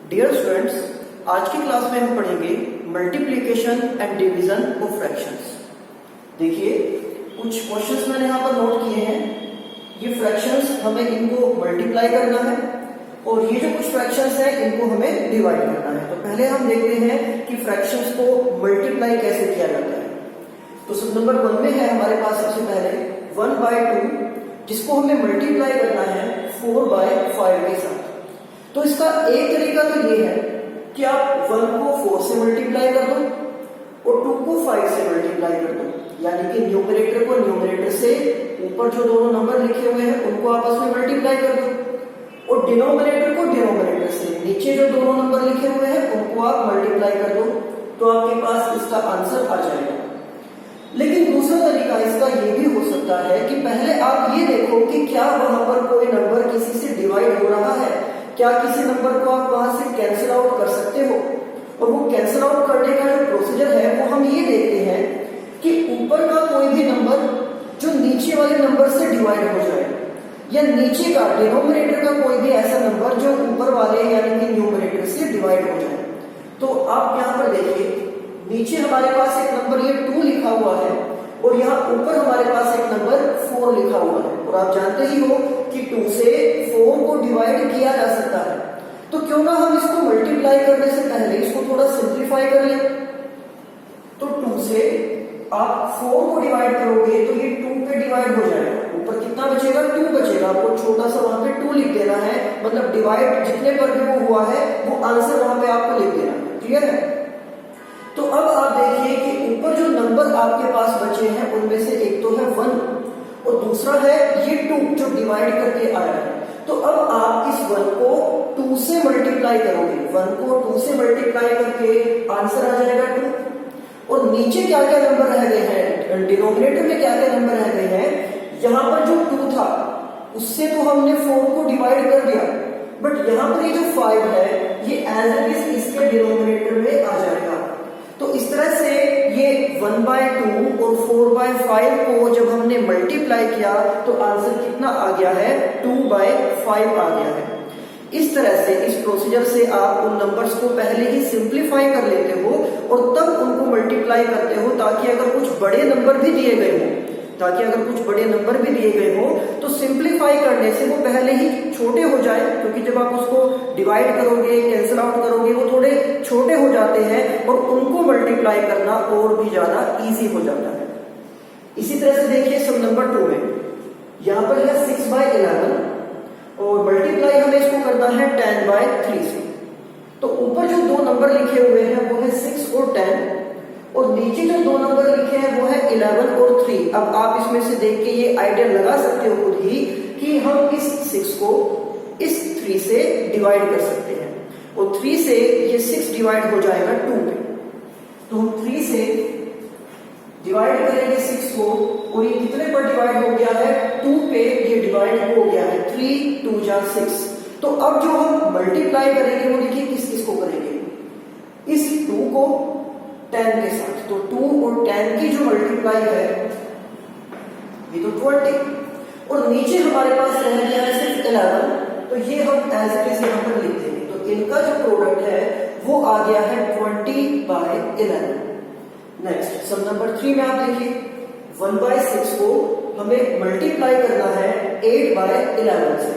Dear students, आज की class में हम पढ़ेंगे multiplication and division of fractions. देखिए, कुछ क्वेश्चंस मैंने यहाँ पर नोट किए हैं। ये फ्रैक्शंस हमें इनको मल्टीप्लाई करना है और ये जो कुछ फ्रैक्शंस हैं इनको हमें डिवाइड करना है। तो पहले हम देखते हैं कि फ्रैक्शंस को मल्टीप्लाई कैसे किया जाता है। तो सब नंबर 1 में है हमारे पास सबसे पहले 1/2, जिसको हमें मल्टीप्लाई करना है 4/5 के साथ। तो इसका एक तरीका तो ये है कि आप 1 को 4 से मल्टीप्लाई कर दो और 2 को 5 से मल्टीप्लाई कर दो, यानी कि न्यूमरेटर को न्यूमरेटर से ऊपर जो दोनों नंबर लिखे हुए हैं उनको आपस में मल्टीप्लाई कर दो और डिनोमिनेटर को डिनोमिनेटर से नीचे जो दोनों नंबर लिखे हुए हैं उनको आप मल्टीप्लाई कर दो, तो आपके पास इसका आंसर आ जाएगा। लेकिन दूसरा तरीका इसका ये भी हो सकता है कि पहले आप ये देखो कि क्या वहां पर कोई नंबर किसी से डिवाइड हो रहा है, क्या किसी नंबर को आप वहां से कैंसिल आउट कर सकते हो। और वो कैंसिल आउट करने का जो प्रोसीजर है वो हम ये देखते हैं कि ऊपर का कोई भी नंबर जो नीचे वाले नंबर से डिवाइड हो जाए, या नीचे का डिनोमिनेटर का कोई भी ऐसा नंबर जो ऊपर वाले यानी कि न्यूमरेटर से डिवाइड हो जाए। तो आप यहाँ पर देखिए, नीचे हमारे पास एक नंबर ये 2 लिखा हुआ है और यहाँ ऊपर हमारे पास एक नंबर 4 लिखा हुआ है। और आप जानते ही हो कि 2 से 4 को डिवाइड किया जा सकता है, तो क्यों ना हम इसको मल्टीप्लाई करने से पहले इसको थोड़ा सिंप्लीफाई कर लें। तो 2 से आप 4 को डिवाइड करोगे तो ये 2 पे डिवाइड हो जाएगा, ऊपर कितना बचेगा 2 बचेगा। आपको छोटा सा वहां पे 2 लिख देना है, मतलब डिवाइड जितने पर भी वो हुआ है वो आंसर वहां पे आपको लिख देना है। क्लियर है? तो अब आप देखिए कि ऊपर जो नंबर आपके पास बचे हैं उनमें से एक तो है 1 और दूसरा है ये 2 जो डिवाइड करके आया है। तो अब आप इस 1 को 2 से मल्टीप्लाई करोगे, 1 को 2 से मल्टीप्लाई करके आंसर आ जाएगा 2। और नीचे क्या क्या नंबर रह गए हैं, डिनोमिनेटर में क्या क्या नंबर रह गए हैं, यहां पर जो 2 था उससे तो हमने 4 को डिवाइड कर दिया, बट यहां पर ये जो 5 है ये एज इट इज इसके डिनोमिनेटर में आ जाएगा। तो इस तरह से ये 1/2 और 4/5 को जब हमने मल्टीप्लाई किया तो आंसर कितना आ गया है, 2/5 आ गया है। इस तरह से इस प्रोसीजर से आप उन नंबर्स को पहले ही सिंप्लीफाई कर लेते हो और तब उनको मल्टीप्लाई करते हो, ताकि अगर कुछ बड़े नंबर भी दिए गए हो तो सिंप्लीफाई करने से वो पहले ही छोटे हो जाए, क्योंकि जब आप उसको डिवाइड करोगे, कैंसिल आउट करोगे, वो थोड़े छोटे हो जाते हैं और उनको मल्टीप्लाई करना और भी ज्यादा इजी हो जाता है। इसी तरह से देखिए सम नंबर 2 में यहां पर है 6/11 और मल्टीप्लाई हमें इसको करना है 10/3 से। तो ऊपर जो 2 नंबर लिखे हुए हैं वो है 6 और 10 और नीचे जो 2 नंबर लिखे हैं वो है 11 और 3। अब आप इसमें से देख के ये आइडिया लगा सकते हो खुद ही कि हम इस 6 को इस 3 से डिवाइड कर सकते हैं और 3 से ये 6 डिवाइड हो जाएगा 2 पे। तो हम 3 से डिवाइड करेंगे 6 को और ये कितने पर डिवाइड हो गया है, 2 पे ये डिवाइड हो गया है, 3 2 जा 6। तो अब जो हम मल्टीप्लाई करेंगे वो देखिए किस किस को करेंगे, इस 2 को 10 के साथ। तो 2 और 10 की जो मल्टीप्लाई है ये तो 20 और नीचे हमारे पास रह गया है सिर्फ 11, तो ये हम एज इट इज यहां पर लिख देंगे। तो इनका जो प्रोडक्ट है वो आ गया है 20/11। नेक्स्ट सम नंबर 3 में आप देखिए 1/6 को हमें मल्टीप्लाई करना है 8/11 से।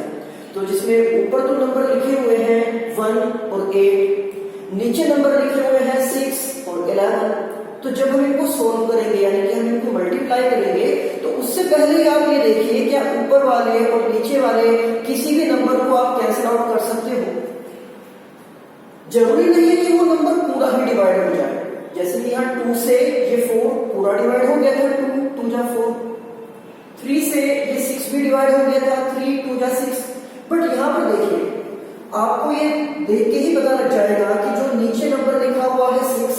तो जिसमें ऊपर तो नंबर लिखे हुए हैं 1 और 8, नीचे नंबर लिखे हुए हैं 6 और 11। तो जब हम इनको सोल्व करेंगे यानी कि हम इनको मल्टीप्लाई करेंगे तो उससे पहले ही आप ये देखिए क्या ऊपर वाले और नीचे वाले किसी भी नंबर को आप कैंसिल आउट कर सकते हो। जरूरी नहीं है कि वो नंबर पूरा ही डिवाइड हो जाए, जैसे कि यहाँ 2 से ये 4 पूरा डिवाइड हो गया था, 2 जा 4। 3 से ये 6 भी डिवाइड हो गया था, 3 2 जा 6। बट यहाँ पर देखिए आपको ये देख के ही पता लग जाएगा कि जो नीचे नंबर लिखा हुआ है 6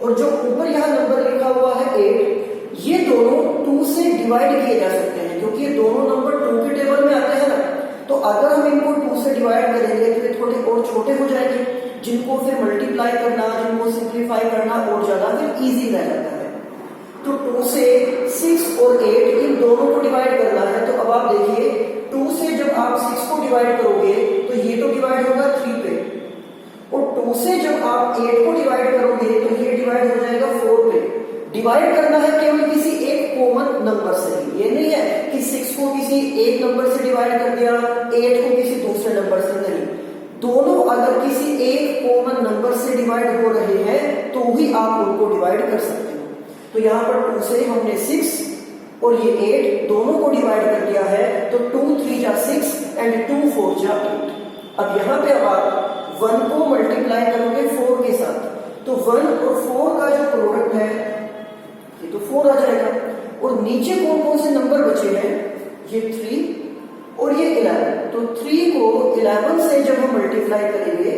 और जो ऊपर यहाँ नंबर लिखा हुआ है 8, ये दोनों 2 से डिवाइड किए जा सकते हैं, क्योंकि ये दोनों नंबर 2 के टेबल में आते हैं ना। तो अगर हम इनको 2 से डिवाइड करेंगे तो ये थोड़े और छोटे हो जाएंगे, जिनको फिर मल्टीप्लाई करना, जिनको सिंप्लीफाई करना और ज्यादा फिर इजी रह जाता है। तो 2 से 6 और 8 इन दोनों को डिवाइड करना है। तो अब आप देखिए 2 से जब आप 6 को डिवाइड करोगे तो ये तो डिवाइड होगा 3 पे, डिवाइड करना है केवल किसी एक कॉमन नंबर से। ये नहीं है कि 6 को किसी एक नंबर से डिवाइड कर दिया, 8 को किसी दूसरे नंबर से, नहीं। दोनों अगर किसी एक कॉमन नंबर से डिवाइड हो रहे हैं तो ही आप उनको डिवाइड कर सकते हो। तो यहाँ पर 2 से हमने 6 और ये 8 दोनों को डिवाइड कर दिया है, तो 2 3 जा 6 एंड 2 4 जा 8। अब यहाँ पे आप 1 को मल्टीप्लाई करोगे 4 के साथ, तो 1 और 4 का जो प्रोडक्ट है ये तो 4 आ जाएगा। और नीचे कौन कौन से नंबर बचे हैं, ये 3 और ये 11। तो 3 को 11 से जब हम मल्टीप्लाई करेंगे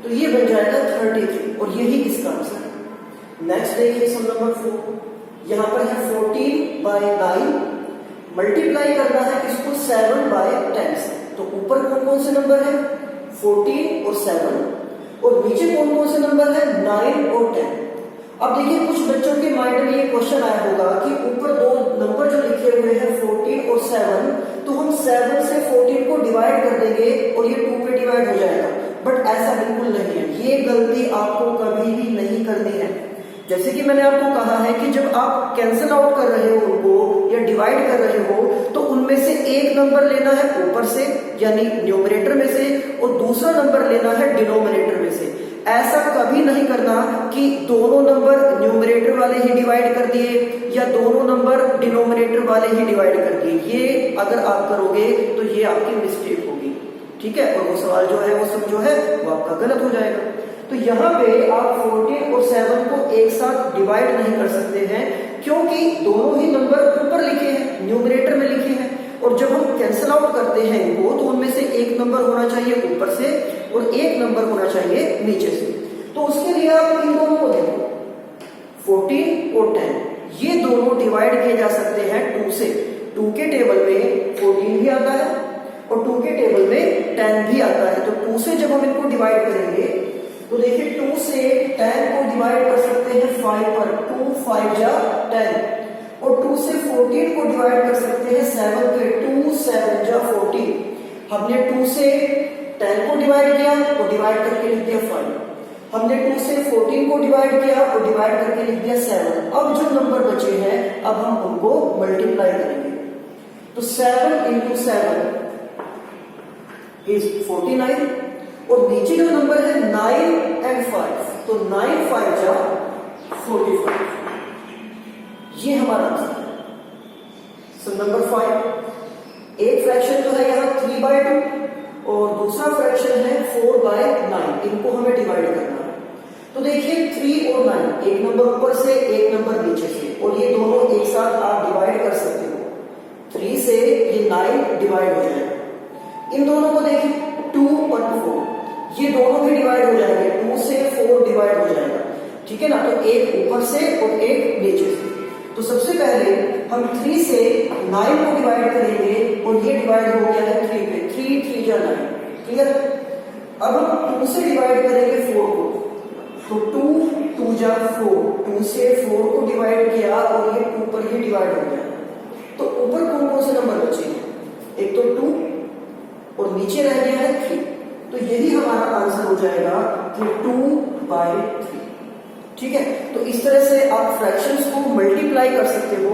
तो ये बन जाएगा 33 और यही इसका आंसर है। नेक्स्ट देखिए सम नंबर 4। यहां पर है 14/9, मल्टीप्लाई करना है इसको 7/10 से। तो ऊपर कौन कौन से नंबर है, 14 और 7, और नीचे कौन कौन से नंबर है, 9 और 10। अब देखिए कुछ बच्चों के माइंड में ये क्वेश्चन आया होगा कि ऊपर दो नंबर जो लिखे हुए हैं 14 और 7, तो हम 7 से 14 को डिवाइड कर देंगे और ये 2 पे डिवाइड हो जाएगा। बट ऐसा बिल्कुल नहीं है, ये गलती आपको कभी भी नहीं करनी है। जैसे कि मैंने आपको कहा है कि जब आप कैंसिल आउट कर रहे हो उनको या डिवाइड कर रहे हो, तो उनमें से एक नंबर लेना है ऊपर से यानी न्यूमरेटर में से, और दूसरा नंबर लेना है डिनोमिनेटर में से। ऐसा कभी नहीं करना कि दोनों नंबर न्यूमरेटर वाले ही डिवाइड कर दिए या दोनों नंबर डिनोमिनेटर वाले ही डिवाइड कर दिए। ये अगर आप करोगे तो ये आपकी मिस्टेक होगी, ठीक है, और वो सवाल जो है वो सब जो है वो आपका गलत हो जाएगा। तो यहाँ पे आप 14 और 7 को एक साथ डिवाइड नहीं कर सकते हैं, क्योंकि दोनों ही नंबर ऊपर लिखे हैं, न्यूमरेटर में लिखे हैं, और जब हम कैंसिल आउट करते हैं इनको तो उनमें से एक नंबर होना चाहिए ऊपर से और एक नंबर होना चाहिए नीचे से। तो उसके लिए आप इन दोनों को देखो, 14 और 10 ये दोनों डिवाइड किए जा सकते हैं 2 से। 2 के टेबल में 14 भी आता है और 2 के टेबल में 10 भी आता है। तो 2 से जब हम इनको डिवाइड करेंगे तो देखिए 2 से 10 को डिवाइड कर सकते हैं 5 पर, 2 5 जा 10, और 2 से 14 को डिवाइड कर सकते हैं 7 पे, 2 7 जा 14। हमने 2 से 10 को डिवाइड किया तो डिवाइड करके लिख दिया 5। हमने 2 से 14 को डिवाइड किया और डिवाइड करके लिख दिया 7। अब जो नंबर बचे हैं अब हम उनको मल्टीप्लाई करेंगे। तो 7 इंटू 7 इज 49, और नीचे जो नंबर है 9 एंड 5, तो 9 5 जा 45। ये हमारा आंसर है। सम नंबर 5, एक फ्रैक्शन जो है यहाँ 3/2 और दूसरा फ्रैक्शन है 4/9, इनको हमें डिवाइड करना है। तो देखिए 3 और 9, एक नंबर ऊपर से एक नंबर नीचे से, और ये दोनों एक साथ आप डिवाइड कर सकते हो। 3 से ये 9 डिवाइड हो जाएगा। इन दोनों को देखिए 2 और 4, ये दोनों भी डिवाइड हो जाएंगे, 2 से 4 डिवाइड हो जाएगा, ठीक है ना। तो एक ऊपर से और एक नीचे से। तो सबसे पहले हम 3 से 9 को डिवाइड करेंगे और ये डिवाइड हो गया है 3 पे, 3 3 जा 9, क्लियर। अब हम 2 से डिवाइड करेंगे 4 को, तो 2 2 जा 4, 2 से 4 को डिवाइड किया और ये 2 पर ही डिवाइड हो गया। तो ऊपर कौन कौन से नंबर बचे हैं, एक तो 2 और नीचे रह गया है 3। तो यही हमारा आंसर हो जाएगा कि 2/3, ठीक है। तो इस तरह से आप फ्रैक्शंस को मल्टीप्लाई कर सकते हो।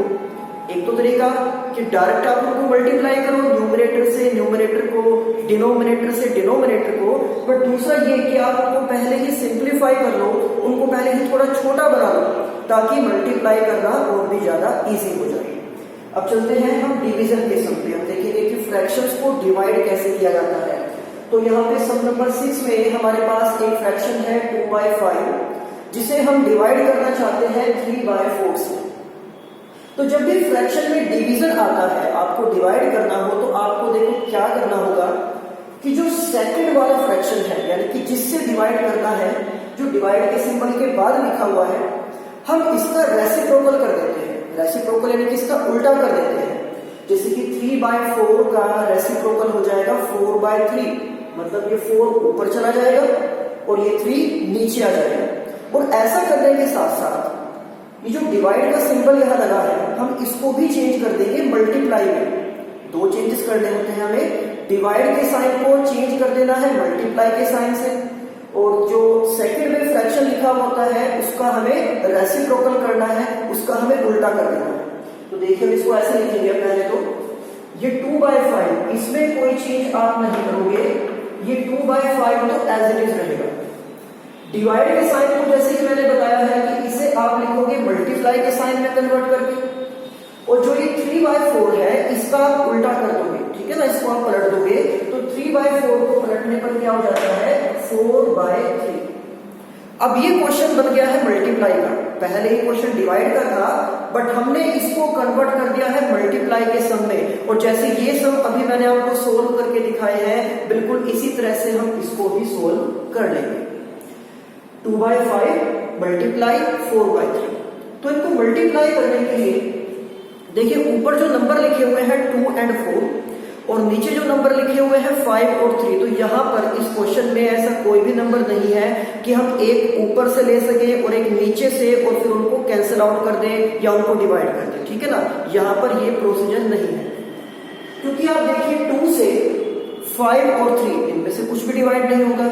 एक तो तरीका कि डायरेक्ट आप उनको मल्टीप्लाई करो, न्यूमरेटर से न्यूमरेटर को, डिनोमिनेटर से डिनोमिनेटर को। बट दूसरा ये कि आप उनको पहले ही सिंप्लीफाई कर लो, उनको पहले ही थोड़ा छोटा बना लो, ताकि मल्टीप्लाई करना और भी ज्यादा इजी हो जाए। अब चलते हैं हम डिवीजन के सम पे। हम देखेंगे कि फ्रैक्शंस को डिवाइड कैसे किया जाता है। तो यहाँ पे सम नंबर 6 में हमारे पास एक फ्रैक्शन है 2/5, जिसे हम डिवाइड करना चाहते हैं 3/4 से। तो जब भी फ्रैक्शन में डिवीजन आता है, आपको डिवाइड करना हो, तो आपको देखो क्या करना होगा कि जो सेकंड वाला फ्रैक्शन है, यानी कि जिससे डिवाइड करना है, जो डिवाइड के सिंबल के बाद लिखा हुआ है, हम इसका रेसिप्रोकल कर देते हैं। रेसिप्रोकल यानी कि इसका उल्टा कर देते हैं। जैसे कि 3/4 का रेसिप्रोकल हो जाएगा 4/3, मतलब ये 4 ऊपर चला जाएगा और ये 3 नीचे आ जाएगा। और ऐसा करने के साथ साथ ये जो डिवाइड का सिंबल यहाँ लगा है, हम इसको भी चेंज कर देंगे मल्टीप्लाई में। 2 चेंजेस करने होते हैं हमें, डिवाइड के साइन को चेंज कर देना है मल्टीप्लाई के साइन से, और जो सेकंड में फ्रैक्शन लिखा हुआ होता है उसका हमें रेसिप्रोकल करना है, उसका हमें उल्टा कर देना है। तो देखिए हम इसको ऐसे लिखेंगे, पहले तो ये 2/5, इसमें कोई चेंज आप नहीं करोगे, ये 2/5 तो एज इट इज रहेगा। डिवाइड के साइन को जैसे कि मैंने बताया है कि इसे आप लिखोगे मल्टीप्लाई के साइन में कन्वर्ट करके, और जो ये 3/4 है इसका आप उल्टा कर दोगे, ठीक है ना, इसको आप पलट दोगे तो 3/4 को पलटने पर क्या हो जाता है 4/3। अब ये क्वेश्चन बन गया है मल्टीप्लाई का, पहले ये क्वेश्चन डिवाइड का था बट हमने इसको कन्वर्ट कर दिया है मल्टीप्लाई के सम में। और जैसे ये सम अभी मैंने आपको सोल्व करके दिखाए हैं, बिल्कुल इसी तरह से हम इसको भी सोल्व कर लेंगे। 2/5 मल्टीप्लाई 4/3। तो इनको मल्टीप्लाई करने के लिए देखिए ऊपर जो नंबर लिखे हुए हैं 2 और 4 और नीचे जो नंबर लिखे हुए हैं 5 और 3, तो यहां पर इस क्वेश्चन में ऐसा कोई भी नंबर नहीं है कि हम एक ऊपर से ले सके और एक नीचे से और फिर उनको कैंसिल आउट कर दें या उनको डिवाइड कर दें, ठीक है ना, यहां पर ये प्रोसीजर नहीं है। क्योंकि आप देखिए 2 से 5 और 3 इनमें से कुछ भी डिवाइड नहीं होगा,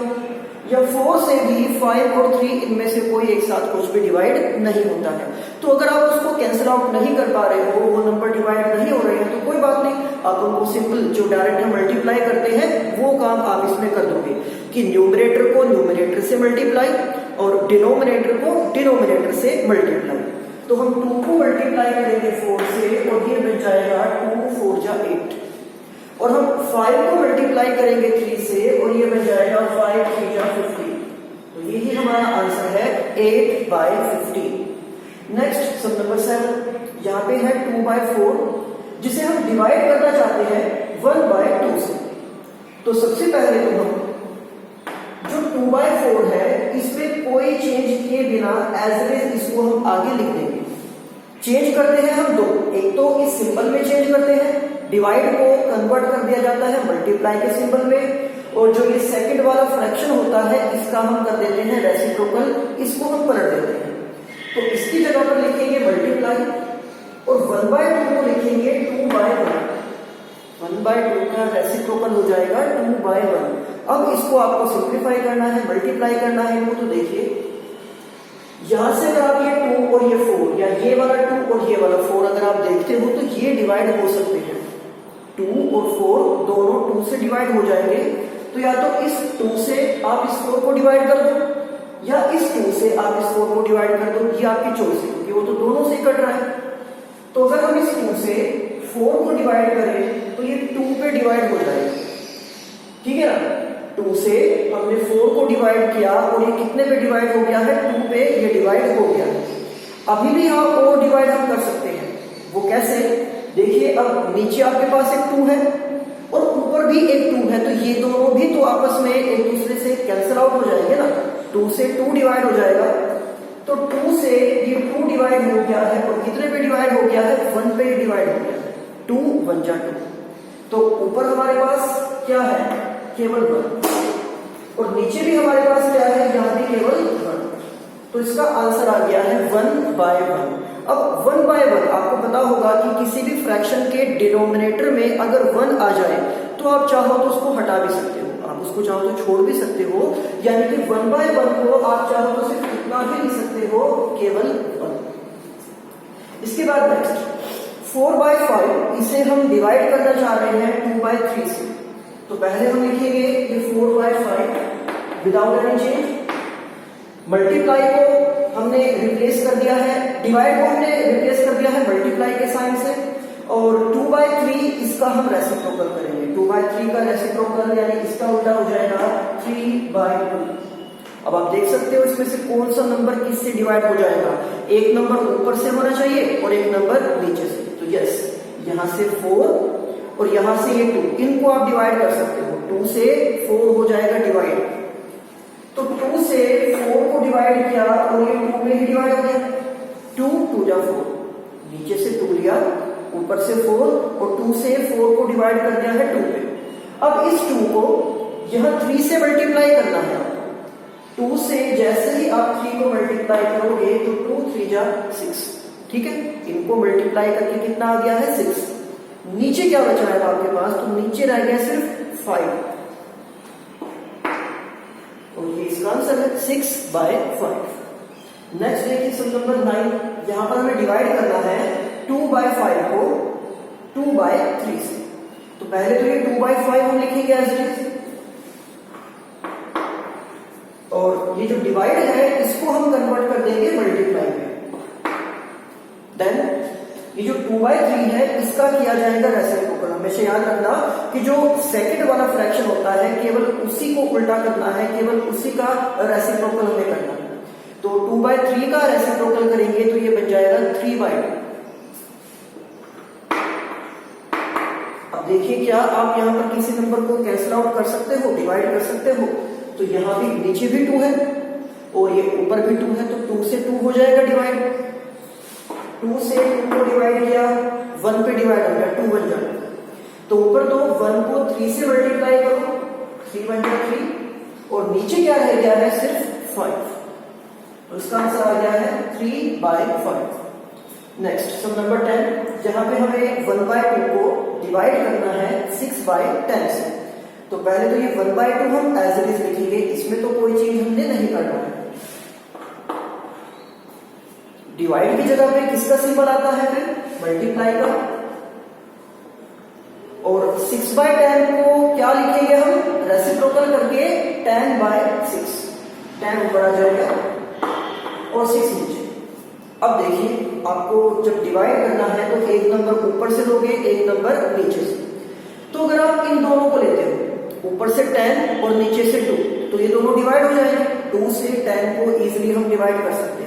या 4 से भी 5 और 3 इनमें से कोई एक साथ कुछ भी डिवाइड नहीं होता है। तो अगर आप उसको कैंसिल आउट नहीं कर पा रहे हो, वो नंबर डिवाइड नहीं हो रहे हैं, तो कोई बात नहीं, आप उनको सिंपल जो डायरेक्ट मल्टीप्लाई करते हैं वो काम आप इसमें कर दोगे कि न्यूमरेटर को न्यूमरेटर से मल्टीप्लाई और डिनोमिनेटर को डिनोमिनेटर से मल्टीप्लाई। तो हम 2 को मल्टीप्लाई करेंगे 4 से और ये बन जाएगा 2 4 जा 8, और हम 5 को मल्टीप्लाई करेंगे 3 से और ये बन जाएगा 5 3 जा 15। तो यही हमारा आंसर है 8/15। नेक्स्ट सम नंबर 7, यहाँ पे है 2/4 जिसे हम डिवाइड करना चाहते हैं 1/2 से। तो सबसे पहले तो हम जो 2/4 है इसमें कोई चेंज किए बिना एज इट इज इसको हम आगे लिख देंगे। चेंज करते हैं हम दो, एक तो इस सिंबल में चेंज करते हैं, डिवाइड को कन्वर्ट कर दिया जाता है मल्टीप्लाई के सिंबल में, और जो ये सेकंड वाला फ्रैक्शन होता है इसका हम कर देते हैं रेसिप्रोकल, इसको हम पलट देते हैं। तो इसकी जगह पर लिखेंगे मल्टीप्लाई और 1/2 को लिखेंगे 2/1। 1/2 का रेसिप्रोकल हो जाएगा 2/1। अब इसको आपको सिंप्लीफाई करना है, मल्टीप्लाई करना है इनको। तो देखिए यहां से अगर आप ये 2 और ये 4 या ये वाला 2 और ये वाला 4 अगर आप देखते हो तो ये डिवाइड हो सकते हैं। 2 और 4 दोनों 2 से डिवाइड हो जाएंगे, तो या तो इस 2 से आप इस 4 को डिवाइड कर दो या इस 2 से आप इस 4 को डिवाइड कर दो, ये आपकी चॉइस है क्योंकि वो तो दोनों से कट रहा है। तो अगर हम इस 2 से 4 को डिवाइड करें तो ये 2 पे डिवाइड हो जाएगा, ठीक है ना। 2 से हमने 4 को डिवाइड किया और ये कितने पे डिवाइड हो गया है 2 पे ये डिवाइड हो गया है। अभी भी आप और डिवाइड हम कर सकते हैं, वो कैसे देखिए, अब नीचे आपके पास एक 2 है और ऊपर भी एक 2 है, तो ये दोनों भी तो आपस में एक दूसरे से कैंसिल आउट हो जाएंगे ना। 2 से 2 डिवाइड हो जाएगा, तो 2 से ये 2 डिवाइड हो गया है और कितने पे डिवाइड हो गया है 1 पे डिवाइड हो गया है, 2 1 जा 2। तो ऊपर हमारे पास क्या है केवल 1 और नीचे भी हमारे पास क्या है, यहाँ भी केवल 1। तो इसका आंसर आ गया है 1/1। अब 1/1 आपको पता होगा कि किसी भी फ्रैक्शन के डिनोमिनेटर में अगर 1 आ जाए तो आप चाहो तो उसको हटा भी सकते हो, आप उसको चाहो तो छोड़ भी सकते हो, यानी कि 1/1 को आप चाहो तो सिर्फ इतना ही लिख सकते हो, केवल 1। इसके बाद नेक्स्ट 4/5, इसे हम डिवाइड करना चाह रहे हैं 2/3 से। तो पहले हम लिखेंगे ये 4/5 विदाउट एनी चेंज। मल्टीप्लाई को हमने रिप्लेस कर दिया है, डिवाइड को हमने रिप्लेस कर दिया है मल्टीप्लाई के साइन से, और 2/3 इसका हम रेसिप्रोकल करेंगे। 2/3 का रेसिप्रोकल यानी इसका उल्टा हो जाएगा 3/2। अब आप देख सकते हो इसमें से कौन सा नंबर किससे डिवाइड हो जाएगा, एक नंबर ऊपर से होना चाहिए और एक नंबर नीचे से। तो यस, यहां से 4 और यहां से ये 2, इनको आप डिवाइड कर सकते हो। 2 से 4 हो जाएगा डिवाइड, तो 2 से 4 को डिवाइड किया और ये 2 में ही डिवाइड हो गया। 2 2 जा 4, नीचे से 2 लिया, ऊपर से 4 और 2 से 4 को डिवाइड कर दिया है 2 पे। अब इस 2 को यहां 3 से मल्टीप्लाई करना है। 2 से जैसे ही आप 3 को मल्टीप्लाई करोगे तो 2 3 जा 6, ठीक है। इनको मल्टीप्लाई करके कितना आ गया है 6। नीचे क्या बचा है आपके पास, तो नीचे रह गया सिर्फ 5। और ये इसका आंसर है 6/5। नेक्स्ट देखिए सम नंबर 9, यहां पर हमें डिवाइड करना है 2/5 को 2/3 से। तो पहले तो ये 2/5 हम लिखेंगे एज इट इज, और ये जो डिवाइड है इसको हम कन्वर्ट कर देंगे मल्टीप्लाई में। देन ये जो 2/3 है इसका किया जाएगा रेसिप्रोकल। हमेशा याद रखना कि जो सेकंड वाला फ्रैक्शन होता है केवल उसी को उल्टा करना है, केवल उसी का रेसिप्रोकल हमें करना है। तो 2/3 का रेसिप्रोकल करेंगे तो ये बन जाएगा 3/2। अब देखिए क्या आप यहां पर किसी नंबर को कैंसिल आउट कर सकते हो, डिवाइड कर सकते हो। तो यहां भी नीचे भी 2 है और ये ऊपर भी 2 है, तो 2 से 2 हो जाएगा डिवाइड। 2 से 2 को डिवाइड किया, 1 पे डिवाइड हो गया, 2 बन जाएगा। तो ऊपर तो 1 को 3 से मल्टीप्लाई करो, 3 बन जाएगा 3, और नीचे क्या रह गया है सिर्फ 5। तो इसका आंसर आ गया है 3/5। नेक्स्ट सम नंबर 10, जहां पे हमें 1/2 को डिवाइड करना है 6/10 से। तो पहले तो ये 1/2 हम एज इट इज लिखेंगे, इसमें तो कोई चीज हमने नहीं करना है। डिवाइड की जगह पे किसका सिंबल आता है फिर, मल्टीप्लाई का। और 6/10 को क्या लिखेंगे हम, रेसिप्रोकल करके 10/6। 10 ऊपर आ जाएगा और 6 नीचे। अब देखिए आपको जब डिवाइड करना है तो एक नंबर ऊपर से लोगे, एक नंबर नीचे से। तो अगर आप इन दोनों को लेते हो, ऊपर से 10 और नीचे से 2, तो ये दोनों डिवाइड हो जाएंगे। 2 से 10 को इजीली हम डिवाइड कर सकते हैं।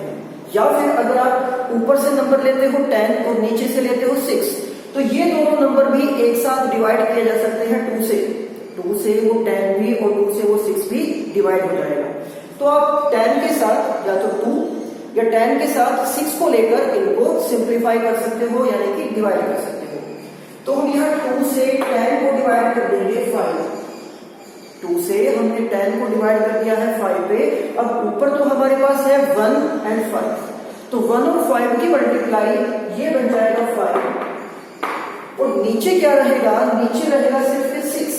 या फिर अगर आप ऊपर से नंबर लेते हो 10 और नीचे से लेते हो 6, तो ये दोनों नंबर भी एक साथ डिवाइड किए जा सकते हैं 2 से। 2 से वो 10 भी और 2 से वो 6 भी डिवाइड हो जाएगा। तो आप 10 के साथ या तो 2 या 10 के साथ 6 को लेकर इनको सिंप्लीफाई कर सकते हो, यानी कि डिवाइड कर सकते हो। तो हम यहाँ 2 से 10 को डिवाइड कर देंगे 5। 2 से हमने 10 को डिवाइड कर दिया है 5 पे। अब ऊपर तो हमारे पास है 1 एंड 5, तो 1 और 5 की मल्टीप्लाई ये बन जाएगा 5, और नीचे क्या रहेगा, नीचे रहेगा सिर्फ 6,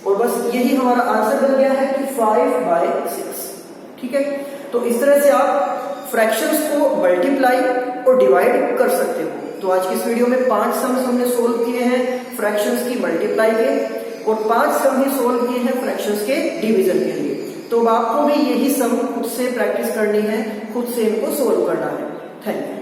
और बस यही हमारा आंसर बन गया है कि 5/6। ठीक है, तो इस तरह से आप फ्रैक्शंस को मल्टीप्लाई और डिवाइड कर सकते हो। तो आज की इस वीडियो में 5 सम्स हमने सोल्व किए हैं फ्रैक्शंस की मल्टीप्लाई के, और 5 सम ही सोल्व किए हैं फ्रैक्शंस के डिवीजन के लिए। तो अब आपको भी यही सम खुद से प्रैक्टिस करनी है, खुद से इनको सोल्व करना है। Thank you.